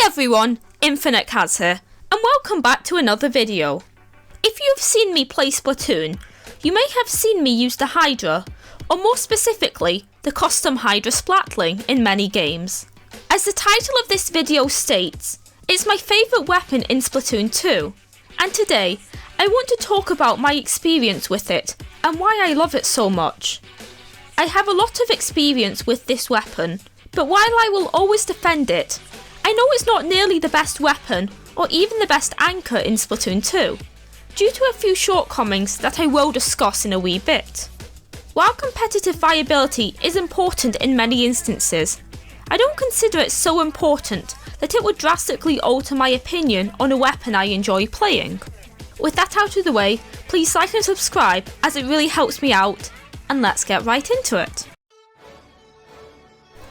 everyone, Infinitecaz here, and welcome back to another video. If you've seen me play Splatoon, you may have seen me use the Hydra, or more specifically, the custom Hydra splatling in many games. As the title of this video states, it's my favourite weapon in Splatoon 2, and today I want to talk about my experience with it and why I love it so much. I have a lot of experience with this weapon, but while I will always defend it, I know it's not nearly the best weapon or even the best anchor in Splatoon 2, due to a few shortcomings that I will discuss in a wee bit. While competitive viability is important in many instances, I don't consider it so important that it would drastically alter my opinion on a weapon I enjoy playing. With that out of the way, please like and subscribe as it really helps me out, and let's get right into it.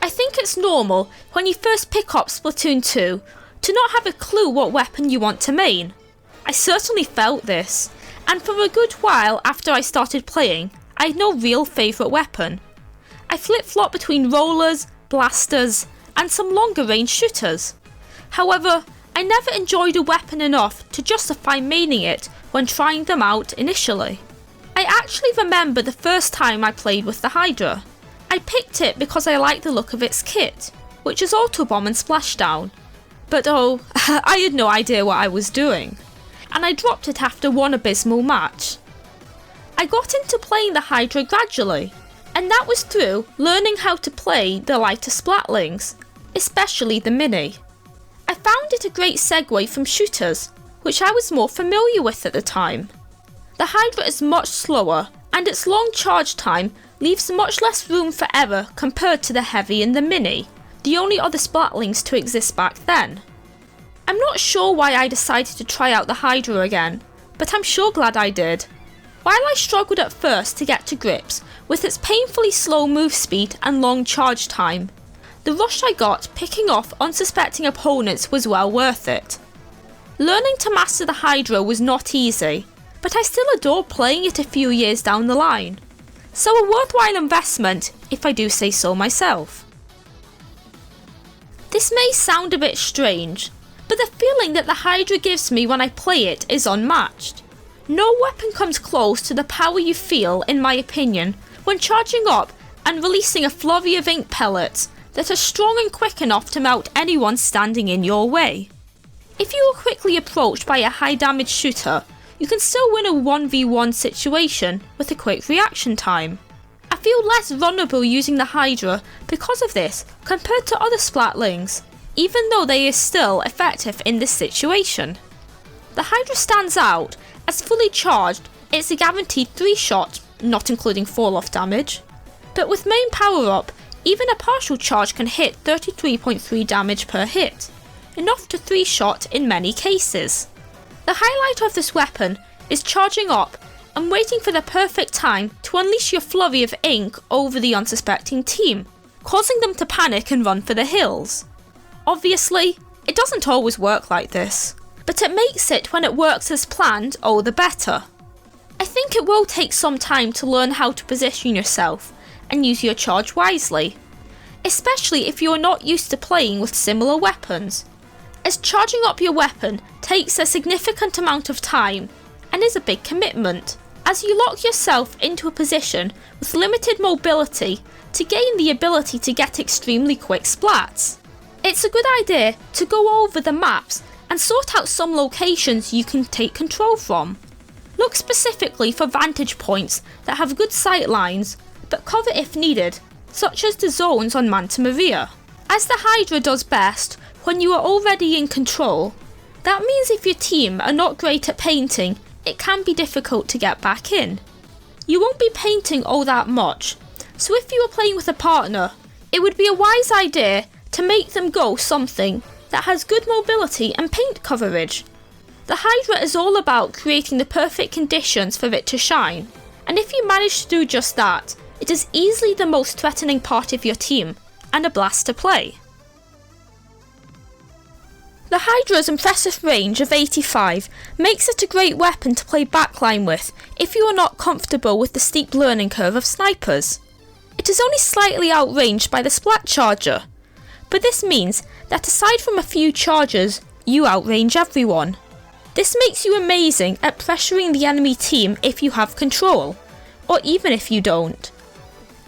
I think it's normal when you first pick up Splatoon 2 to not have a clue what weapon you want to main. I certainly felt this, and for a good while after I started playing, I had no real favourite weapon. I flip-flop between rollers, blasters, and some longer range shooters. However, I never enjoyed a weapon enough to justify maining it when trying them out initially. I actually remember the first time I played with the Hydra. I picked it because I liked the look of its kit, which is Autobomb and Splashdown. But oh, I had no idea what I was doing, and I dropped it after one abysmal match. I got into playing the Hydra gradually, and that was through learning how to play the lighter splatlings, especially the Mini. I found it a great segue from shooters, which I was more familiar with at the time. The Hydra is much slower, and its long charge time leaves much less room for error compared to the Heavy and the Mini, the only other splatlings to exist back then. I'm not sure why I decided to try out the Hydra again, but I'm sure glad I did. While I struggled at first to get to grips with its painfully slow move speed and long charge time, the rush I got picking off unsuspecting opponents was well worth it. Learning to master the Hydra was not easy, but I still adore playing it a few years down the line. So a worthwhile investment, if I do say so myself. This may sound a bit strange, but the feeling that the Hydra gives me when I play it is unmatched. No weapon comes close to the power you feel, in my opinion, when charging up and releasing a flurry of ink pellets that are strong and quick enough to melt anyone standing in your way. If you are quickly approached by a high damage shooter, you can still win a 1v1 situation with a quick reaction time. I feel less vulnerable using the Hydra because of this compared to other splatlings, even though they are still effective in this situation. The Hydra stands out as fully charged, it's a guaranteed 3-shot, not including fall-off damage, but with main power up, even a partial charge can hit 33.3 damage per hit, enough to 3-shot in many cases. The highlight of this weapon is charging up and waiting for the perfect time to unleash your flurry of ink over the unsuspecting team, causing them to panic and run for the hills. Obviously, it doesn't always work like this, but it makes it when it works as planned all the better. I think it will take some time to learn how to position yourself and use your charge wisely, especially if you are not used to playing with similar weapons, as charging up your weapon takes a significant amount of time and is a big commitment, as you lock yourself into a position with limited mobility to gain the ability to get extremely quick splats. It's a good idea to go over the maps and sort out some locations you can take control from. Look specifically for vantage points that have good sight lines, but cover if needed, such as the zones on Manta Maria. As the Hydra does best when you are already in control, that means if your team are not great at painting, it can be difficult to get back in. You won't be painting all that much, so if you are playing with a partner, it would be a wise idea to make them go something that has good mobility and paint coverage. The Hydra is all about creating the perfect conditions for it to shine, and if you manage to do just that, it is easily the most threatening part of your team, and a blast to play. The Hydra's impressive range of 85 makes it a great weapon to play backline with if you are not comfortable with the steep learning curve of snipers. It is only slightly outranged by the Splat Charger, but this means that aside from a few charges, you outrange everyone. This makes you amazing at pressuring the enemy team if you have control, or even if you don't.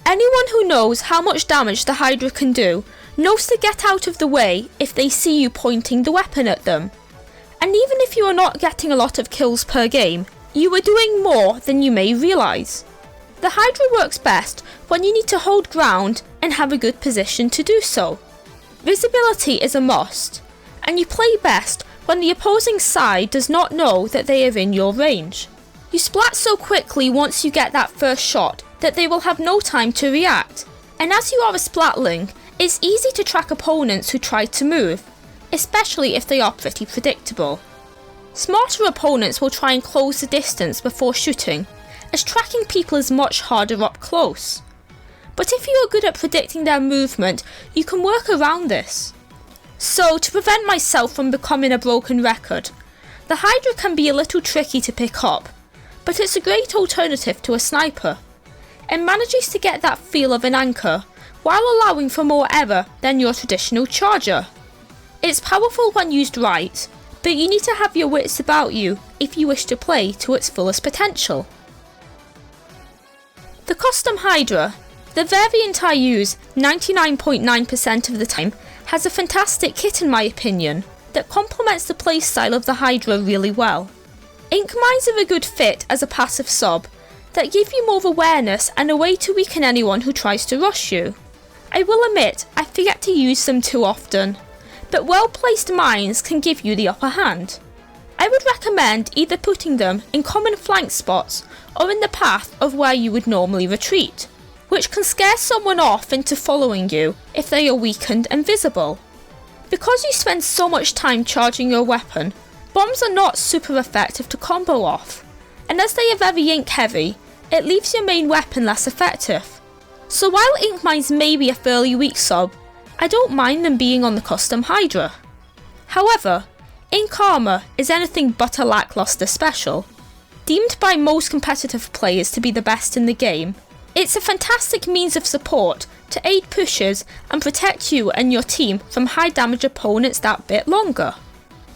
Anyone who knows how much damage the Hydra can do knows to get out of the way if they see you pointing the weapon at them. And even if you are not getting a lot of kills per game, you are doing more than you may realise. The Hydra works best when you need to hold ground and have a good position to do so. Visibility is a must, and you play best when the opposing side does not know that they are in your range. You splat so quickly once you get that first shot that they will have no time to react, and as you are a splatling, it's easy to track opponents who try to move, especially if they are pretty predictable. Smarter opponents will try and close the distance before shooting, as tracking people is much harder up close. But if you are good at predicting their movement, you can work around this. So, to prevent myself from becoming a broken record, the Hydra can be a little tricky to pick up, but it's a great alternative to a sniper. It manages to get that feel of an anchor, while allowing for more error than your traditional charger. It's powerful when used right, but you need to have your wits about you if you wish to play to its fullest potential. The custom Hydra, the variant I use 99.9% of the time, has a fantastic kit in my opinion, that complements the playstyle of the Hydra really well. Ink mines are a good fit as a passive sub, that give you more awareness and a way to weaken anyone who tries to rush you. I will admit, I forget to use them too often, but well placed mines can give you the upper hand. I would recommend either putting them in common flank spots or in the path of where you would normally retreat, which can scare someone off into following you if they are weakened and visible. Because you spend so much time charging your weapon, bombs are not super effective to combo off, and as they are very ink heavy, it leaves your main weapon less effective. So while ink mines may be a fairly weak sub, I don't mind them being on the custom Hydra. However, ink armour is anything but a lackluster special. Deemed by most competitive players to be the best in the game, it's a fantastic means of support to aid pushes and protect you and your team from high damage opponents that bit longer.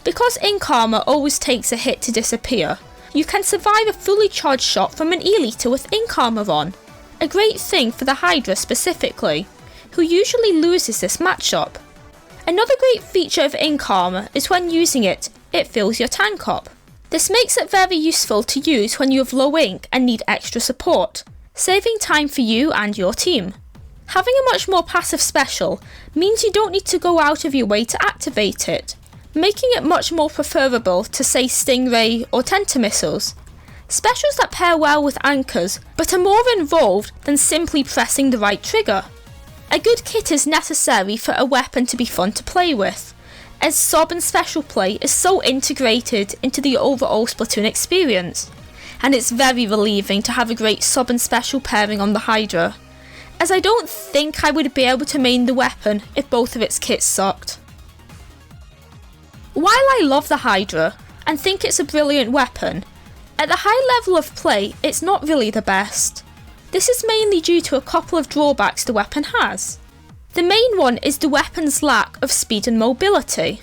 Because ink armour always takes a hit to disappear, you can survive a fully charged shot from an E-liter with ink armour on, a great thing for the Hydra specifically, who usually loses this matchup. Another great feature of ink armour is when using it, it fills your tank up. This makes it very useful to use when you have low ink and need extra support, saving time for you and your team. Having a much more passive special means you don't need to go out of your way to activate it, making it much more preferable to say Stingray or Tenta missiles. Specials that pair well with anchors but are more involved than simply pressing the right trigger. A good kit is necessary for a weapon to be fun to play with, as sub and special play is so integrated into the overall Splatoon experience, and it's very relieving to have a great sub and special pairing on the Hydra, as I don't think I would be able to main the weapon if both of its kits sucked. While I love the Hydra and think it's a brilliant weapon, at the high level of play it's not really the best. This is mainly due to a couple of drawbacks the weapon has. The main one is the weapon's lack of speed and mobility.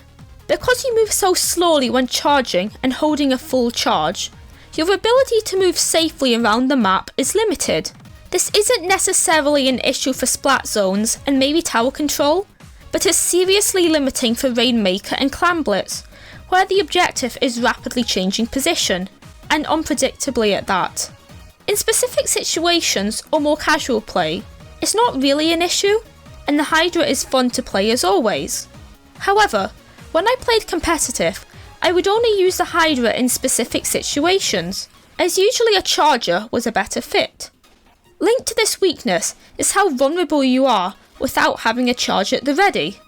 Because you move so slowly when charging and holding a full charge, your ability to move safely around the map is limited. This isn't necessarily an issue for splat zones and maybe tower control, but is seriously limiting for Rainmaker and Clan Blitz, where the objective is rapidly changing position, and unpredictably at that. In specific situations or more casual play, it's not really an issue, and the Hydra is fun to play as always. However, when I played competitive, I would only use the Hydra in specific situations, as usually a charger was a better fit. Linked to this weakness is how vulnerable you are without having a charge at the ready.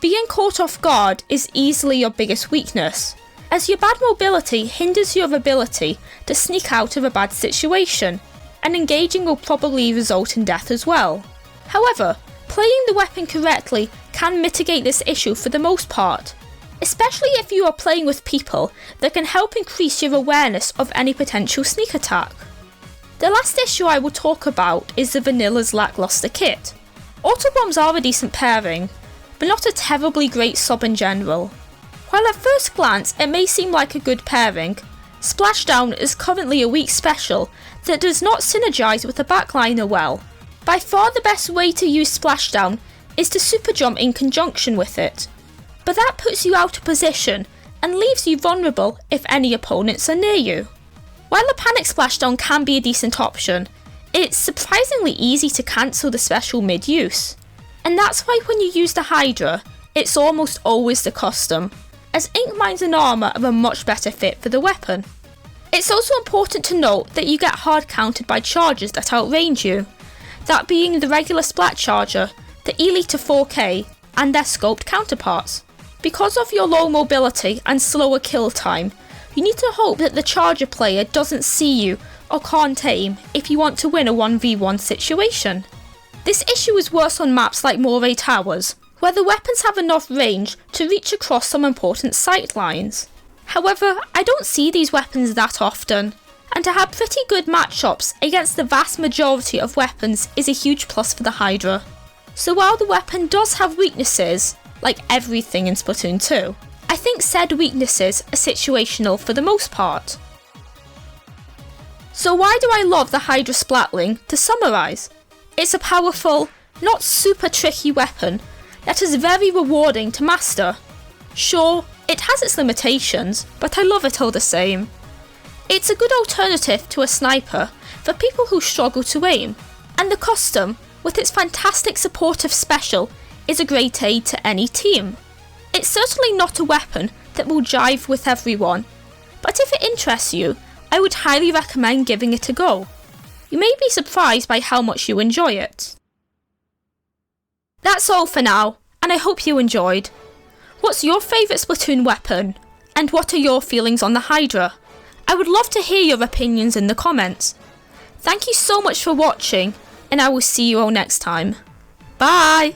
Being caught off guard is easily your biggest weakness, as your bad mobility hinders your ability to sneak out of a bad situation, and engaging will probably result in death as well. However, playing the weapon correctly can mitigate this issue for the most part, especially if you are playing with people that can help increase your awareness of any potential sneak attack. The last issue I will talk about is the Vanilla's lackluster kit. Autobombs are a decent pairing, but not a terribly great sub in general. While at first glance it may seem like a good pairing, Splashdown is currently a weak special that does not synergise with the backliner well. By far the best way to use Splashdown is to super jump in conjunction with it, but that puts you out of position and leaves you vulnerable if any opponents are near you. While the panic splashdown can be a decent option, it's surprisingly easy to cancel the special mid-use. And that's why when you use the Hydra, it's almost always the custom, as ink mines and armour are a much better fit for the weapon. It's also important to note that you get hard countered by charges that outrange you, that being the regular splat charger, the Elite 4K, and their scoped counterparts. Because of your low mobility and slower kill time, you need to hope that the charger player doesn't see you or can't aim if you want to win a 1v1 situation. This issue is worse on maps like Moray Towers, where the weapons have enough range to reach across some important sight lines. However, I don't see these weapons that often, and to have pretty good matchups against the vast majority of weapons is a huge plus for the Hydra. So while the weapon does have weaknesses, like everything in Splatoon 2, I think said weaknesses are situational for the most part. So why do I love the Hydra Splatling? To summarise, it's a powerful, not super tricky weapon that is very rewarding to master. Sure, it has its limitations, but I love it all the same. It's a good alternative to a sniper for people who struggle to aim, and the custom, with its fantastic supportive special, is a great aid to any team. It's certainly not a weapon that will jive with everyone, but if it interests you, I would highly recommend giving it a go. You may be surprised by how much you enjoy it. That's all for now, and I hope you enjoyed. What's your favourite Splatoon weapon? And what are your feelings on the Hydra? I would love to hear your opinions in the comments. Thank you so much for watching, and I will see you all next time. Bye!